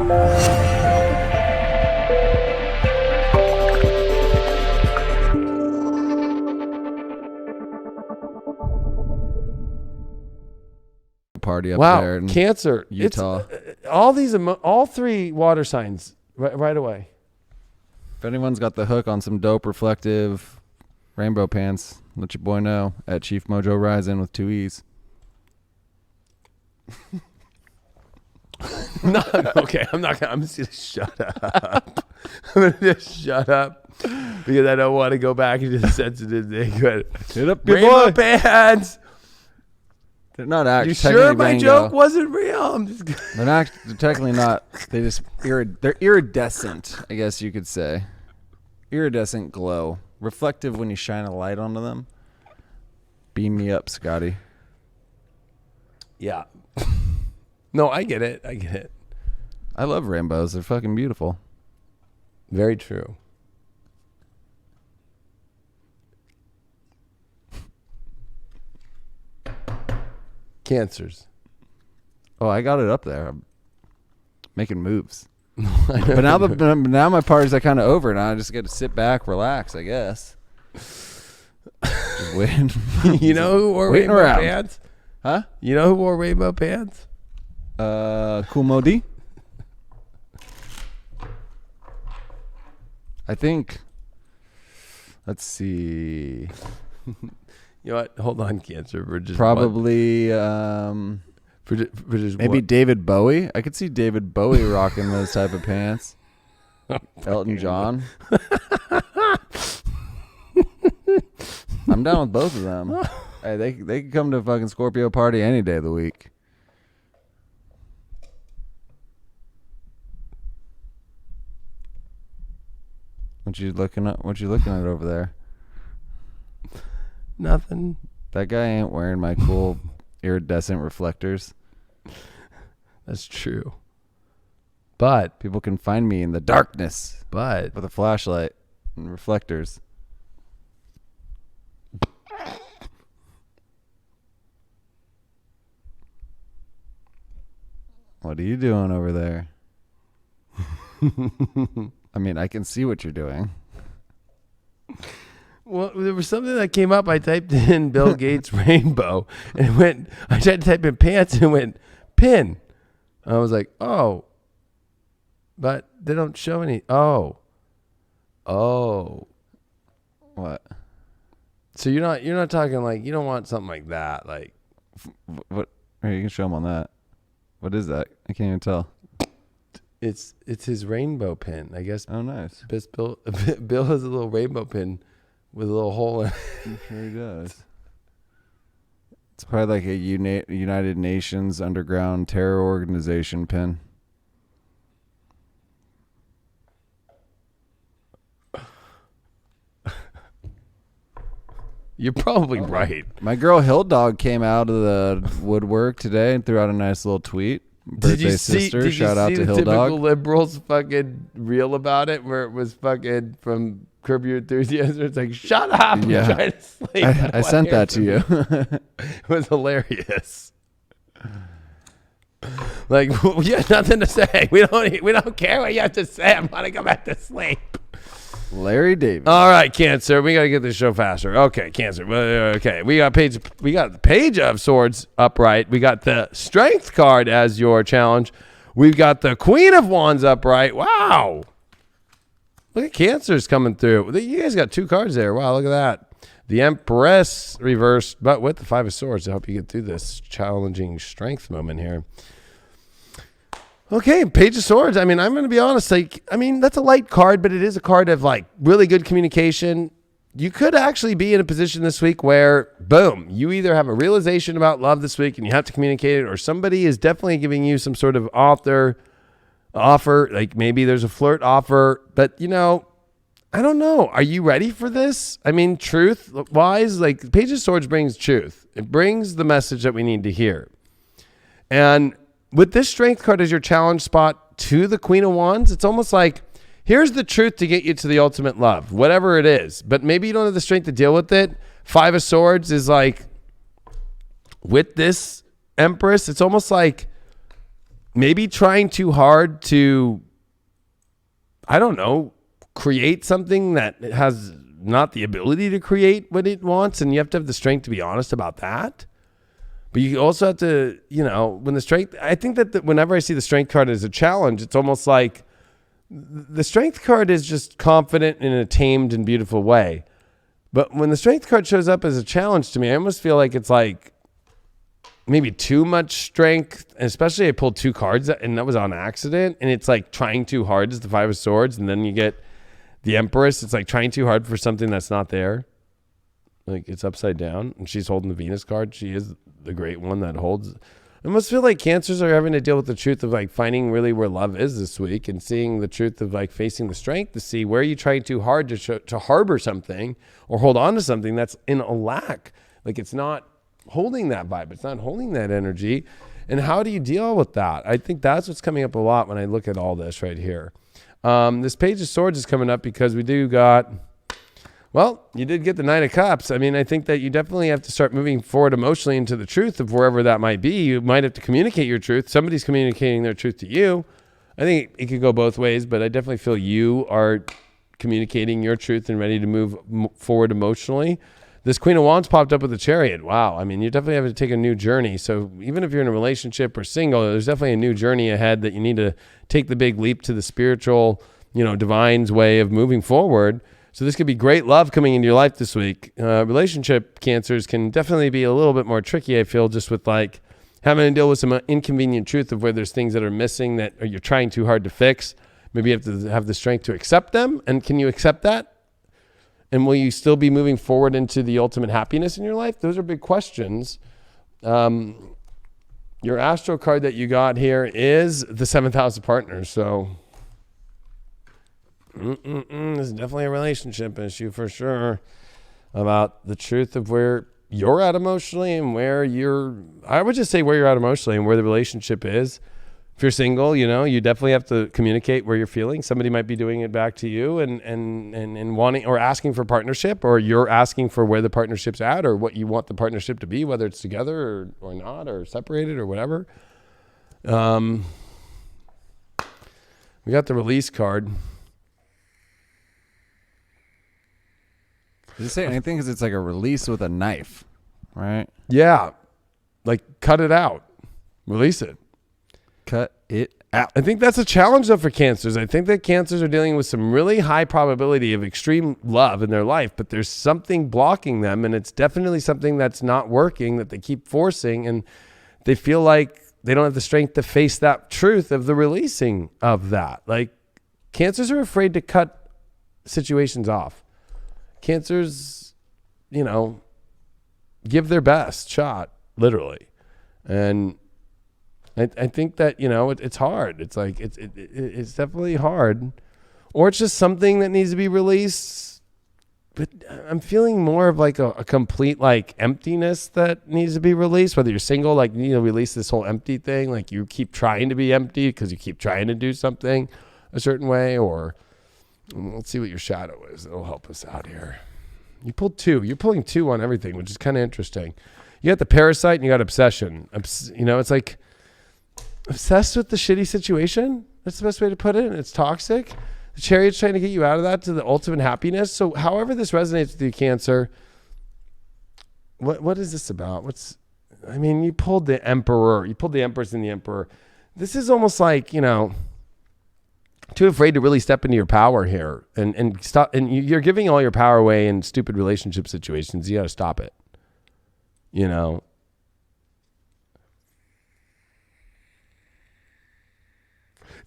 Party up there in Cancer, Utah. All three water signs right away. If anyone's got the hook on some dope reflective rainbow pants, let your boy know at Chief Mojo Rising with 2 E's. No, okay, I'm just gonna shut up. I'm gonna just shut up because I don't want to go back into the sensitive thing. Hit up your rainbow boy. Pants. They're not actually. You sure my joke wasn't real? I'm just. They're technically not. They just they're iridescent, I guess you could say. Iridescent glow, reflective when you shine a light onto them. Beam me up, Scotty. Yeah. No, I get it. I love rainbows. They're fucking beautiful. Very true. Cancers. Oh, I got it up there. I'm making moves. But now my party's kind of over. Now I just get to sit back, relax, I guess. Just waiting. You know who wore waiting rainbow around. pants? Huh? You know who wore rainbow pants? Kumodi. I think. Let's see. You know what? Hold on, Cancer. For just Probably. for just Maybe one. David Bowie. I could see David Bowie rocking those type of pants. Elton John. I'm down with both of them. Hey, they can come to a fucking Scorpio party any day of the week. What you looking at over there? Nothing. That guy ain't wearing my cool iridescent reflectors. That's true. But People can find me in the darkness with with a flashlight and reflectors. What are you doing over there? I mean, I can see what you're doing. well, there was something that came up. I typed in Bill Gates rainbow, and it went. I tried to type in pants, and it went pin. I was like, oh, but they don't show any. Oh, What? so you're not talking like you don't want something like that, like What? Here, you can show them on that. What is that? I can't even tell. it's his rainbow pin, I guess. Oh, nice. Bill has a little rainbow pin with a little hole in it. I'm sure he does. It's probably like a United Nations underground terror organization pin. You're probably right. My girl Hill Dog came out of the woodwork today and threw out a nice little tweet. Birthday sister. Shout out to Hill typical Dog. liberals fucking real about it, where it was fucking from Curb Your Enthusiasm. It's like, shut up! I'm trying to sleep. I sent that to you. It was hilarious. Like, you have nothing to say. We don't care what you have to say. I'm gonna go back to sleep. Larry David. All right, Cancer. We gotta get this show faster. Okay, Cancer. Okay, we got the Page of Swords upright. We got the Strength card as your challenge. We've got the Queen of Wands upright. Wow. Look at Cancer's coming through. You guys got 2 cards there. Wow, look at that. The Empress reversed, but with the 5 of Swords to help you get through this challenging strength moment here. Okay, Page of Swords. I mean, I'm going to be honest. That's a light card, but it is a card of like really good communication. You could actually be in a position this week where, boom, you either have a realization about love this week and you have to communicate it, or somebody is definitely giving you some sort of offer. Like maybe there's a flirt offer, but I don't know. Are you ready for this? I mean, truth-wise, like Page of Swords brings truth. It brings the message that we need to hear. And with this Strength card as your challenge spot to the Queen of Wands, it's almost like, here's the truth to get you to the ultimate love, whatever it is. But maybe you don't have the strength to deal with it. 5 of Swords is like, with this Empress, it's almost like maybe trying too hard to, I don't know, create something that has not the ability to create what it wants. And you have to have the strength to be honest about that. But you also have to, when the strength, I think that whenever I see the strength card as a challenge, it's almost like the strength card is just confident in a tamed and beautiful way. But when the strength card shows up as a challenge to me, I almost feel like it's like maybe too much strength. And especially I pulled 2 cards and that was on accident. And it's like trying too hard is the 5 of Swords. And then you get the Empress. It's like trying too hard for something that's not there. Like it's upside down and she's holding the Venus card. She is the great one that holds. I must feel like Cancers are having to deal with the truth of like finding really where love is this week and seeing the truth of like facing the strength to see where you trying too hard to harbor something or hold on to something that's in a lack. Like it's not holding that vibe. It's not holding that energy. And how do you deal with that? I think that's what's coming up a lot when I look at all this right here. This Page of Swords is coming up because we do got... Well, you did get the Knight of Cups. I mean, I think that you definitely have to start moving forward emotionally into the truth of wherever that might be. You might have to communicate your truth. Somebody's communicating their truth to you. I think it could go both ways, but I definitely feel you are communicating your truth and ready to move forward emotionally. This Queen of Wands popped up with the Chariot. Wow. I mean, you definitely have to take a new journey. So even if you're in a relationship or single, there's definitely a new journey ahead that you need to take the big leap to the spiritual, divine's way of moving forward. So this could be great love coming into your life this week. Relationship Cancers can definitely be a little bit more tricky, I feel, just with like having to deal with some inconvenient truth of where there's things that are missing that you're trying too hard to fix. Maybe you have to have the strength to accept them. And can you accept that? And will you still be moving forward into the ultimate happiness in your life? Those are big questions. Your astro card that you got here is the 7th house of partners. So... This is definitely a relationship issue for sure about the truth of where you're at emotionally and I would just say where you're at emotionally and where the relationship is. If you're single, you definitely have to communicate where you're feeling. Somebody might be doing it back to you and wanting or asking for partnership, or you're asking for where the partnership's at or what you want the partnership to be, whether it's together or not, or separated or whatever. We got the release card. Does it say anything? Because it's like a release with a knife, right? Yeah. Like, cut it out. Release it. Cut it out. I think that's a challenge, though, for Cancers. I think that Cancers are dealing with some really high probability of extreme love in their life, but there's something blocking them, and it's definitely something that's not working that they keep forcing, and they feel like they don't have the strength to face that truth of the releasing of that. Like, Cancers are afraid to cut situations off. Cancers, give their best shot, literally. And I think that, it's hard. It's like, it's definitely hard. Or it's just something that needs to be released. But I'm feeling more of like a complete like emptiness that needs to be released. Whether you're single, like, release this whole empty thing. Like you keep trying to be empty because you keep trying to do something a certain way, or... Let's see what your shadow is. It'll help us out here. You pulled 2. You're pulling 2 on everything, which is kind of interesting. You got the Parasite and you got Obsession. It's like obsessed with the shitty situation. That's the best way to put it. It's toxic. The Chariot's trying to get you out of that to the ultimate happiness. So however this resonates with you, Cancer, what is this about? You pulled the Emperor. You pulled the Empress and the Emperor. This is almost like, too afraid to really step into your power here and stop. And you're giving all your power away in stupid relationship situations. You got to stop it. It's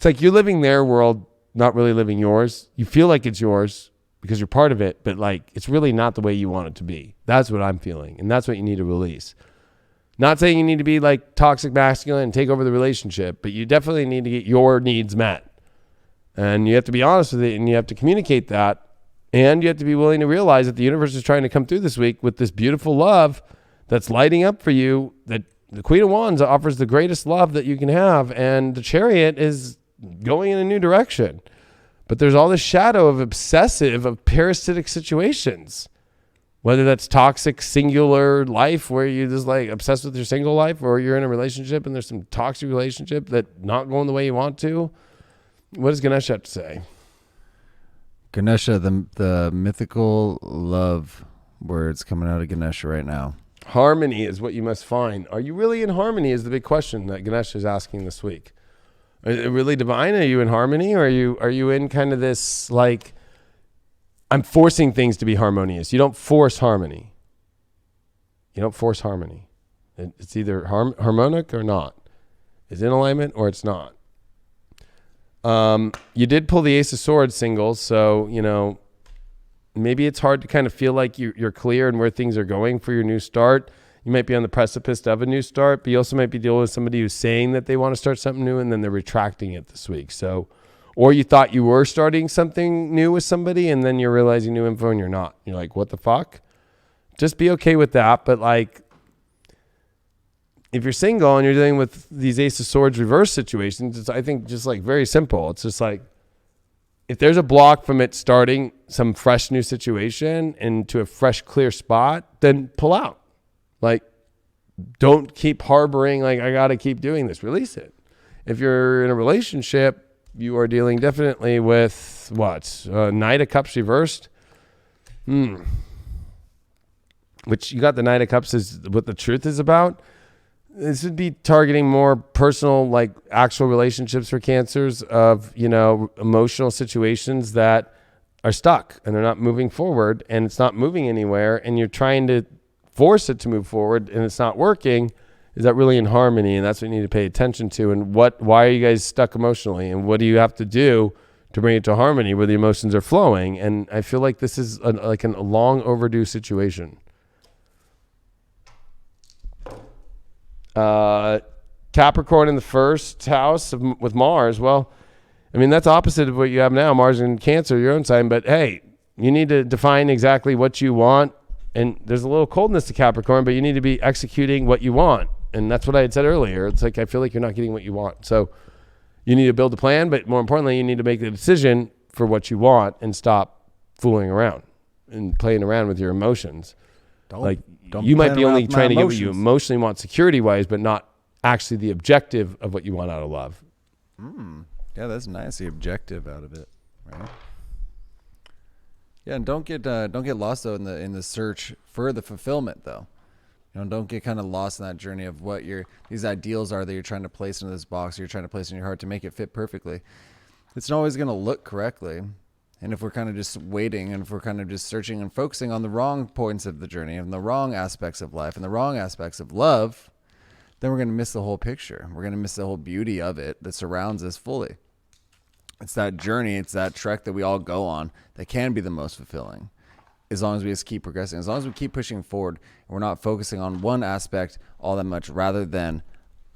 like you're living their world, not really living yours. You feel like it's yours because you're part of it, but like, it's really not the way you want it to be. That's what I'm feeling. And that's what you need to release. Not saying you need to be like toxic masculine and take over the relationship, but you definitely need to get your needs met. And you have to be honest with it, and you have to communicate that. And you have to be willing to realize that the universe is trying to come through this week with this beautiful love that's lighting up for you, that the Queen of Wands offers the greatest love that you can have. And the Chariot is going in a new direction. But there's all this shadow of parasitic situations. Whether that's toxic singular life where you're just like obsessed with your single life, or you're in a relationship and there's some toxic relationship that not going the way you want to. What does Ganesh have to say? Ganesha, the mythical love words coming out of Ganesha right now. Harmony is what you must find. Are you really in harmony is the big question that Ganesh is asking this week. Is it really divine? Are you in harmony? Or are you in kind of this like, I'm forcing things to be harmonious. You don't force harmony. You don't force harmony. It's either harmonic or not. It's in alignment or it's not. You did pull the Ace of Swords singles, so, you know, maybe it's hard to kind of feel like you're clear in where things are going for your new start. You might be on the precipice of a new start, but you also might be dealing with somebody who's saying that they want to start something new and then they're retracting it this week. So, or you thought you were starting something new with somebody and then you're realizing new info and you're not. You're like, what the fuck? Just be okay with that. But like, if you're single and you're dealing with these Ace of Swords reverse situations, it's, I think, just like very simple. It's just like, if there's a block from it starting some fresh new situation into a fresh, clear spot, then pull out. Like, don't keep harboring, like, I got to keep doing this. Release it. If you're in a relationship, you are dealing definitely with what? Knight of Cups reversed. Which you got the Knight of Cups is what the truth is about. This would be targeting more personal, like actual relationships for Cancers of, you know, emotional situations that are stuck and they're not moving forward and it's not moving anywhere and you're trying to force it to move forward and it's not working. Is that really in harmony? And that's what you need to pay attention to. And why are you guys stuck emotionally? And what do you have to do to bring it to harmony where the emotions are flowing? And I feel like this is like a long overdue situation. Capricorn in the first house with Mars. Well, I mean, that's opposite of what you have now. Mars in Cancer, your own sign. But hey, you need to define exactly what you want. And there's a little coldness to Capricorn, but you need to be executing what you want. And that's what I had said earlier. It's like, I feel like you're not getting what you want. So you need to build a plan, but more importantly, you need to make the decision for what you want and stop fooling around and playing around with your emotions. You might be only trying to get what you emotionally want security wise, but not actually the objective of what you want out of love. Yeah, that's nice. The objective out of it, right? Yeah, and don't get lost though in the search for the fulfillment though. You know, don't get kind of lost in that journey of what these ideals are that you're trying to place into this box, or you're trying to place in your heart to make it fit perfectly. It's not always going to look correctly. And if we're kind of just waiting and if we're kind of just searching and focusing on the wrong points of the journey and the wrong aspects of life and the wrong aspects of love, then we're going to miss the whole picture. We're going to miss the whole beauty of it that surrounds us fully. It's that journey, it's that trek that we all go on that can be the most fulfilling. As long as we just keep progressing, as long as we keep pushing forward and we're not focusing on one aspect all that much rather than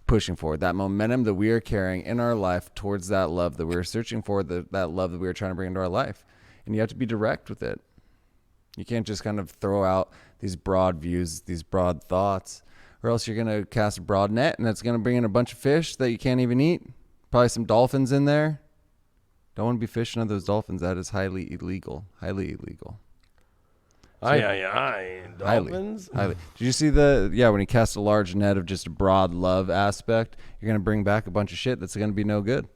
pushing forward, that momentum that we are carrying in our life towards that love that we're searching for, that love that we're trying to bring into our life. And you have to be direct with it. You can't just kind of throw out these broad views, these broad thoughts, or else you're going to cast a broad net and it's going to bring in a bunch of fish that you can't even eat. Probably some dolphins in there. Don't want to be fishing on those dolphins. That is highly illegal. Highly illegal. Dolphins? Highly. Did you see when you cast a large net of just a broad love aspect, you're going to bring back a bunch of shit that's going to be no good.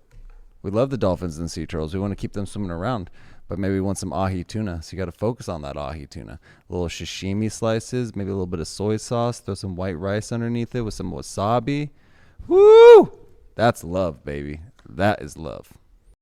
We love the dolphins and sea turtles. We want to keep them swimming around, but maybe we want some ahi tuna. So you got to focus on that ahi tuna. Little sashimi slices, maybe a little bit of soy sauce, throw some white rice underneath it with some wasabi. Woo! That's love, baby. That is love.